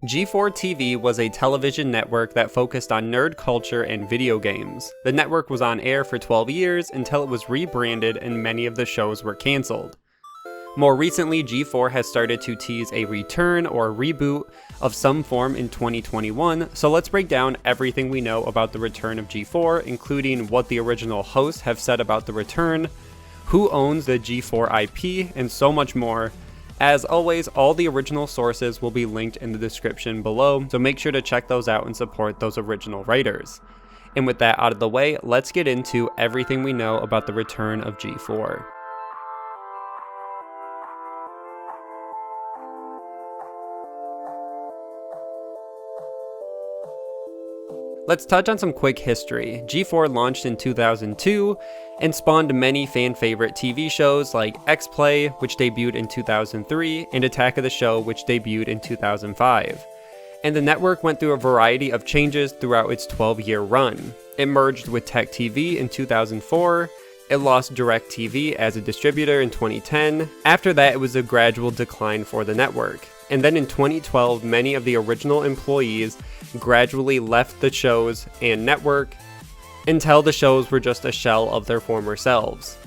G4 TV was a television network that focused on nerd culture and video games. The network was on air for 12 years until it was rebranded and many of the shows were cancelled. More recently, G4 has started to tease a return or reboot of some form in 2021, so let's break down everything we know about the return of G4, including what the original hosts have said about the return, who owns the G4 IP, and so much more. As always, all the original sources will be linked in the description below, so make sure to check those out and support those original writers. And with that out of the way, let's get into everything we know about the return of G4. Let's touch on some quick history. G4 launched in 2002 and spawned many fan-favorite TV shows like X-Play, which debuted in 2003, and Attack of the Show, which debuted in 2005. And the network went through a variety of changes throughout its 12-year run. It merged with Tech TV in 2004, it lost DirecTV as a distributor in 2010. After that, it was a gradual decline for the network. And then in 2012, many of the original employees gradually left the shows and network until the shows were just a shell of their former selves.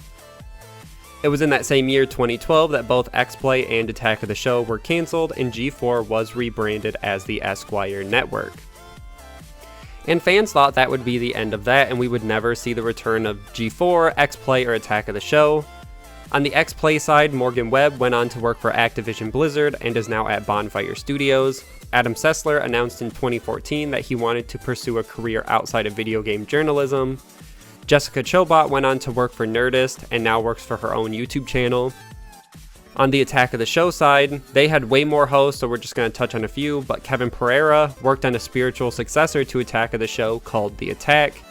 It was in that same year, 2012, that both X-Play and Attack of the Show were cancelled and G4 was rebranded as the Esquire Network. And fans thought that would be the end of that and we would never see the return of G4, X-Play, or Attack of the Show. On the X-Play side, Morgan Webb went on to work for Activision Blizzard and is now at Bonfire Studios. Adam Sessler announced in 2014 that he wanted to pursue a career outside of video game journalism. Jessica Chobot went on to work for Nerdist and now works for her own YouTube channel. On the Attack of the Show side, they had way more hosts, so we're just going to touch on a few, but Kevin Pereira worked on a spiritual successor to Attack of the Show called The Attack.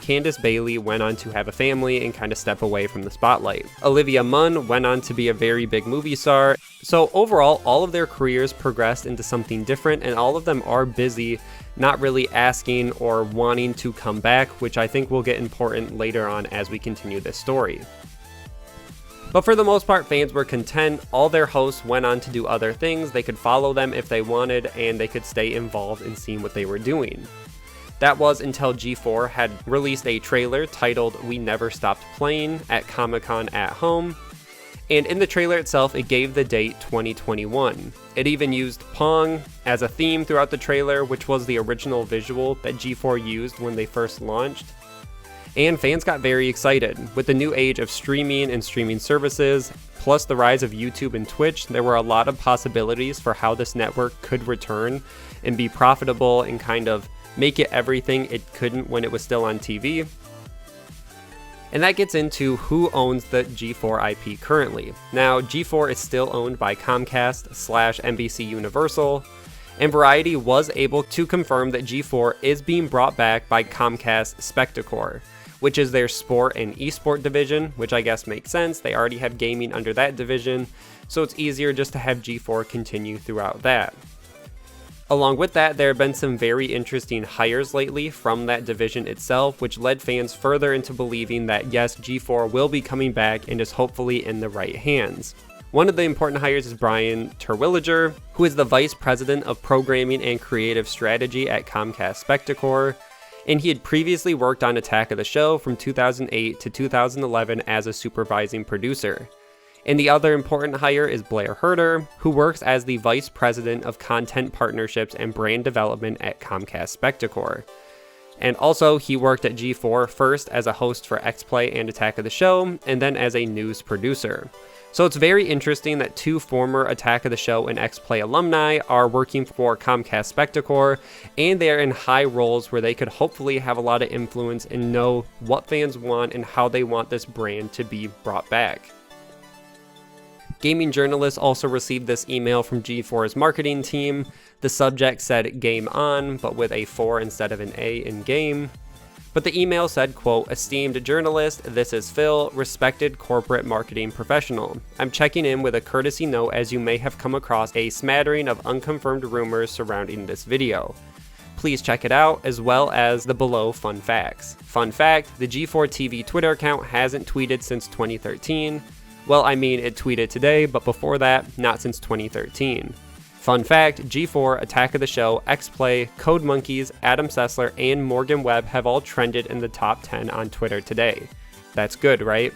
Candace Bailey went on to have a family and kind of step away from the spotlight. Olivia Munn went on to be a very big movie star. So overall, all of their careers progressed into something different and all of them are busy, not really asking or wanting to come back, which I think will get important later on as we continue this story. But for the most part, fans were content. All their hosts went on to do other things. They could follow them if they wanted and they could stay involved in seeing what they were doing. That was until G4 had released a trailer titled We Never Stopped Playing at Comic-Con at Home, and in the trailer itself it gave the date 2021. It even used Pong as a theme throughout the trailer, which was the original visual that G4 used when they first launched. And fans got very excited. With the new age of streaming and streaming services, plus the rise of YouTube and Twitch, there were a lot of possibilities for how this network could return and be profitable and kind of make it everything it couldn't when it was still on TV. And that gets into who owns the G4 IP currently. Now, G4 is still owned by Comcast/NBC Universal, and Variety was able to confirm that G4 is being brought back by Comcast Spectacor, which is their sport and esport division, which I guess makes sense. They already have gaming under that division, so it's easier just to have G4 continue throughout that. Along with that, there have been some very interesting hires lately from that division itself, which led fans further into believing that yes, G4 will be coming back and is hopefully in the right hands. One of the important hires is Brian Terwilliger, who is the Vice President of Programming and Creative Strategy at Comcast Spectacor, and he had previously worked on Attack of the Show from 2008 to 2011 as a supervising producer. And the other important hire is Blair Herter, who works as the Vice President of Content Partnerships and Brand Development at Comcast Spectacor. And also, he worked at G4 first as a host for X-Play and Attack of the Show, and then as a news producer. So it's very interesting that two former Attack of the Show and X-Play alumni are working for Comcast Spectacor, and they're in high roles where they could hopefully have a lot of influence and know what fans want and how they want this brand to be brought back. Gaming journalists also received this email from G4's marketing team. The subject said "Game On," but with a 4 instead of an A in game. But the email said, quote, "Esteemed journalist, this is Phil, respected corporate marketing professional. I'm checking in with a courtesy note as you may have come across a smattering of unconfirmed rumors surrounding this video. Please check it out, as well as the below fun facts. Fun fact, the G4 TV Twitter account hasn't tweeted since 2013. Well, I mean, it tweeted today, but before that, not since 2013. Fun fact, G4, Attack of the Show, X-Play, Code Monkeys, Adam Sessler, and Morgan Webb have all trended in the top 10 on Twitter today. That's good, right?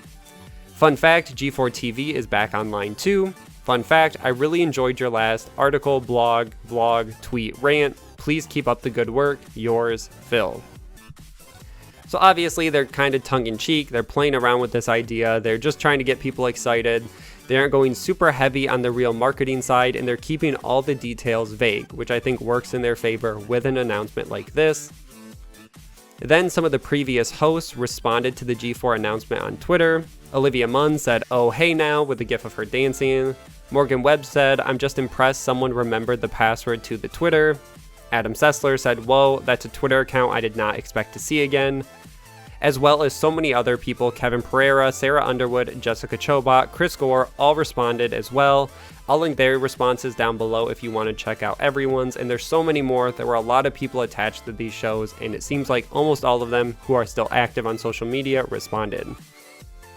Fun fact, G4 TV is back online too. Fun fact, I really enjoyed your last article, blog, vlog, tweet, rant. Please keep up the good work. Yours, Phil. So obviously they're kind of tongue-in-cheek, they're playing around with this idea, they're just trying to get people excited. They aren't going super heavy on the real marketing side, and they're keeping all the details vague, which I think works in their favor with an announcement like this. Then some of the previous hosts responded to the G4 announcement on Twitter. Olivia Munn said, "Oh hey now," with a gif of her dancing. Morgan Webb said, "I'm just impressed someone remembered the password to the Twitter." Adam Sessler said, "Whoa, that's a Twitter account I did not expect to see again." As well as so many other people, Kevin Pereira, Sarah Underwood, Jessica Chobot, Chris Gore, all responded as well. I'll link their responses down below if you want to check out everyone's, and there's so many more. There were a lot of people attached to these shows, and it seems like almost all of them who are still active on social media responded.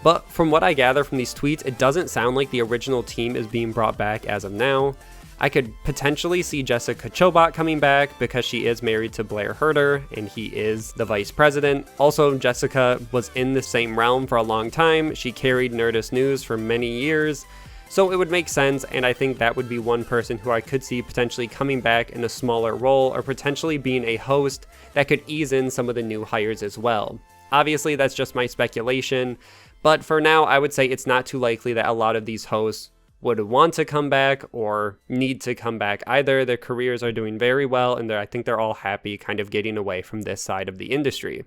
But from what I gather from these tweets, it doesn't sound like the original team is being brought back as of now. I could potentially see Jessica Chobot coming back because she is married to Blair Herter and he is the vice president. Also, Jessica was in the same realm for a long time. She carried Nerdist News for many years. So it would make sense, and I think that would be one person who I could see potentially coming back in a smaller role or potentially being a host that could ease in some of the new hires as well. Obviously, that's just my speculation, but for now, I would say it's not too likely that a lot of these hosts would want to come back or need to come back either. Their careers are doing very well, and I think they're all happy kind of getting away from this side of the industry.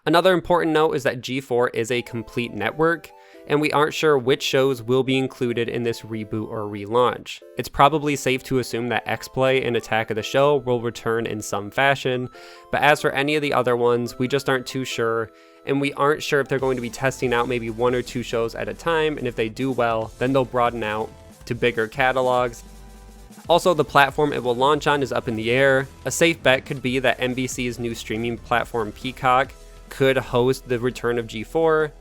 Another important note is that G4 is a complete network, and we aren't sure which shows will be included in this reboot or relaunch. It's probably safe to assume that X-Play and Attack of the Show will return in some fashion, but as for any of the other ones, we just aren't too sure, and we aren't sure if they're going to be testing out maybe 1 or 2 shows at a time, and if they do well, then they'll broaden out to bigger catalogs. Also, the platform it will launch on is up in the air. A safe bet could be that NBC's new streaming platform Peacock could host the return of G4.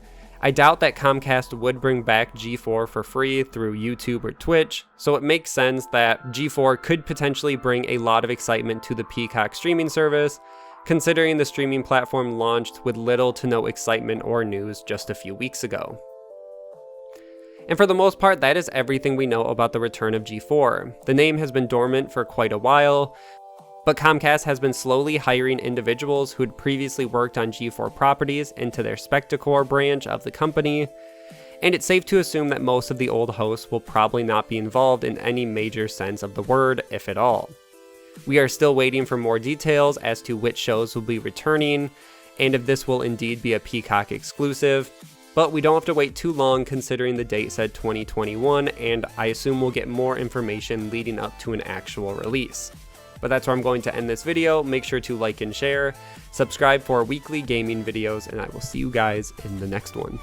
I doubt that Comcast would bring back G4 for free through YouTube or Twitch, so it makes sense that G4 could potentially bring a lot of excitement to the Peacock streaming service, considering the streaming platform launched with little to no excitement or news just a few weeks ago. And for the most part, that is everything we know about the return of G4. The name has been dormant for quite a while, but Comcast has been slowly hiring individuals who had previously worked on G4 properties into their Spectacor branch of the company, and it's safe to assume that most of the old hosts will probably not be involved in any major sense of the word, if at all. We are still waiting for more details as to which shows will be returning, and if this will indeed be a Peacock exclusive, but we don't have to wait too long considering the date said 2021, and I assume we'll get more information leading up to an actual release. But that's where I'm going to end this video. Make sure to like and share, subscribe for weekly gaming videos, and I will see you guys in the next one.